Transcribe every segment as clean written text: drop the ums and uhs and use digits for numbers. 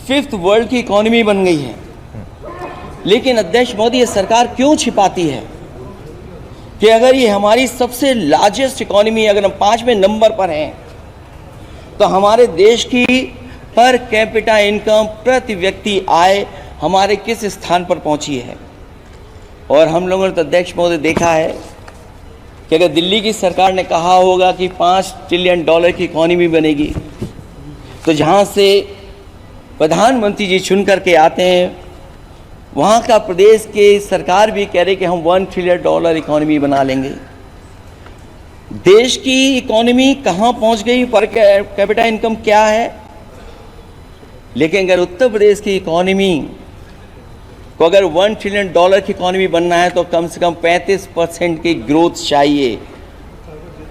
5th world की economy बन गई है। लेकिन अध्यक्ष मोदी, ये सरकार क्यों छिपाती है कि अगर ये हमारी सबसे लार्जेस्ट इकोनॉमी, अगर हम 5वें नंबर पर हैं, तो हमारे देश की पर कैपिटा इनकम, प्रति व्यक्ति आय हमारे किस स्थान पर पहुंची है। और हम लोगों ने तो अध्यक्ष महोदय देखा है कि अगर दिल्ली की सरकार ने कहा होगा कि $5 ट्रिलियन की इकोनॉमी बनेगी, तो जहां से प्रधानमंत्री जी चुन करके आते हैं, वहाँ का प्रदेश के सरकार भी कह रहे कि हम $1 ट्रिलियन इकोनॉमी बना लेंगे। देश की इकोनॉमी कहाँ पहुँच गई, पर कैपिटा इनकम क्या है। लेकिन अगर उत्तर प्रदेश की इकोनॉमी को अगर $1 ट्रिलियन की इकोनॉमी बनना है तो कम से कम 35% की ग्रोथ चाहिए।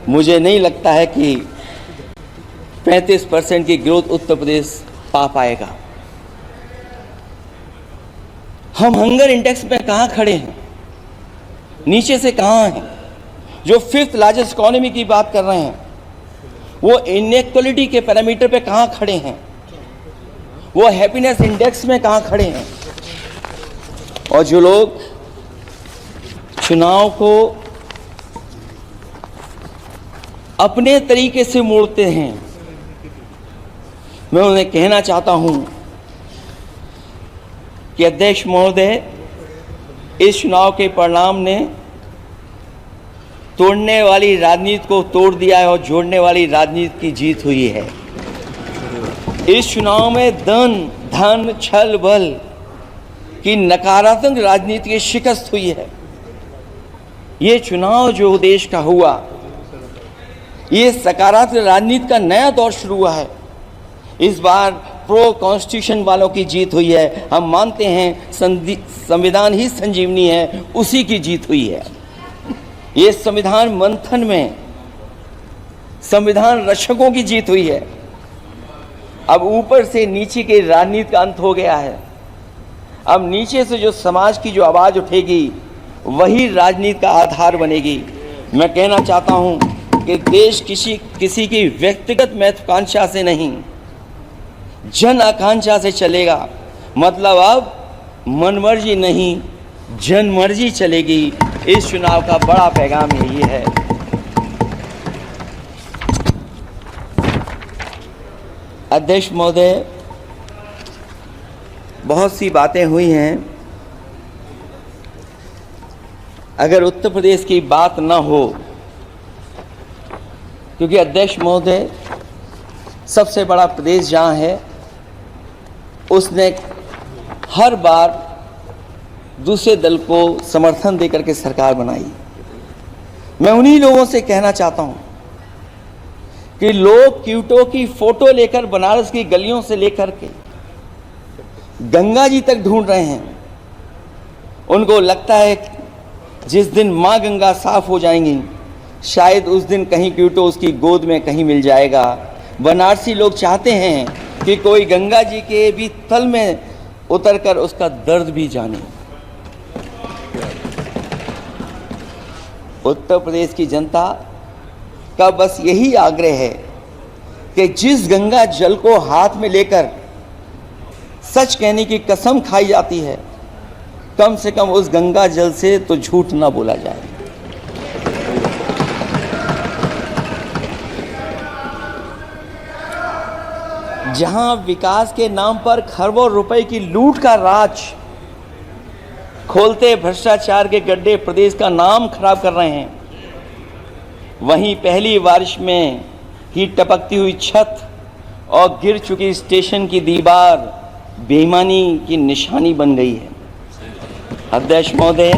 मुझे नहीं लगता है कि 35% की ग्रोथ उत्तर प्रदेश पा पाएगा। हम हंगर इंडेक्स में कहाँ खड़े हैं, नीचे से कहाँ हैं। जो 5th लार्जेस्ट इकोनॉमी की बात कर रहे हैं, वो इनइक्वालिटी के पैरामीटर पे कहाँ खड़े हैं, वो हैप्पीनेस इंडेक्स में कहाँ खड़े हैं। और जो लोग चुनाव को अपने तरीके से मोड़ते हैं, मैं उन्हें कहना चाहता हूं कि अध्यक्ष महोदय, इस चुनाव के परिणाम ने तोड़ने वाली राजनीति को तोड़ दिया है और जोड़ने वाली राजनीति की जीत हुई है। इस चुनाव में धन छल बल की नकारात्मक राजनीति की शिकस्त हुई है। ये चुनाव जो देश का हुआ, ये सकारात्मक राजनीति का नया दौर शुरू हुआ है। इस बार प्रो कॉन्स्टिट्यूशन वालों की जीत हुई है। हम मानते हैं संविधान ही संजीवनी है, उसी की जीत हुई है। ये संविधान मंथन में संविधान रक्षकों की जीत हुई है। अब ऊपर से नीचे की राजनीति का अंत हो गया है। अब नीचे से जो समाज की जो आवाज़ उठेगी, वही राजनीति का आधार बनेगी। मैं कहना चाहता हूं कि देश किसी की व्यक्तिगत महत्वाकांक्षा से नहीं, जन आकांक्षा से चलेगा। मतलब अब मनमर्जी नहीं, जनमर्जी चलेगी। इस चुनाव का बड़ा पैगाम यही है। अध्यक्ष महोदय, बहुत सी बातें हुई हैं। अगर उत्तर प्रदेश की बात न हो, क्योंकि अध्यक्ष महोदय सबसे बड़ा प्रदेश जहाँ है, उसने हर बार दूसरे दल को समर्थन देकर के सरकार बनाई। मैं उन्हीं लोगों से कहना चाहता हूँ कि लोग क्यूटो की फोटो लेकर बनारस की गलियों से लेकर के गंगा जी तक ढूंढ रहे हैं। उनको लगता है जिस दिन माँ गंगा साफ हो जाएंगी, शायद उस दिन कहीं क्यूटो उसकी गोद में कहीं मिल जाएगा। बनारसी लोग चाहते हैं कि कोई गंगा जी के भी तल में उतरकर उसका दर्द भी जाने। उत्तर प्रदेश की जनता का बस यही आग्रह है कि जिस गंगा जल को हाथ में लेकर सच कहने की कसम खाई जाती है, कम से कम उस गंगा जल से तो झूठ ना बोला जाए। जहां विकास के नाम पर खरबों रुपए की लूट का राज खोलते भ्रष्टाचार के गड्ढे प्रदेश का नाम खराब कर रहे हैं, वहीं पहली बारिश में ही टपकती हुई छत और गिर चुकी स्टेशन की दीवार बेईमानी की निशानी बन गई है। अध्यक्ष महोदय,